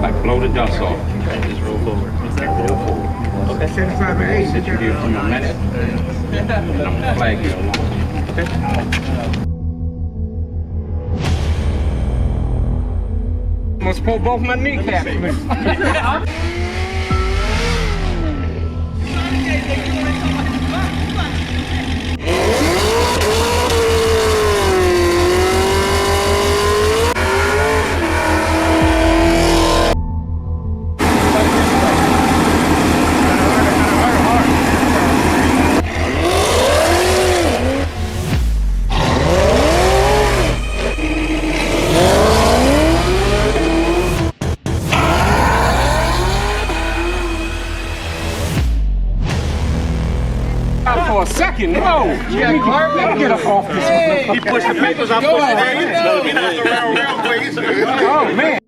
Like blow the dust off. Okay, just roll forward. Roll forward. Okay. 75 and 8. Sit you here for a minute. And I'm gonna flag you along. Okay. I'm gonna pull both my kneecaps. For a second, no! Yeah, Carver, get up off this. He pushed the papers, I pushed it. Oh man!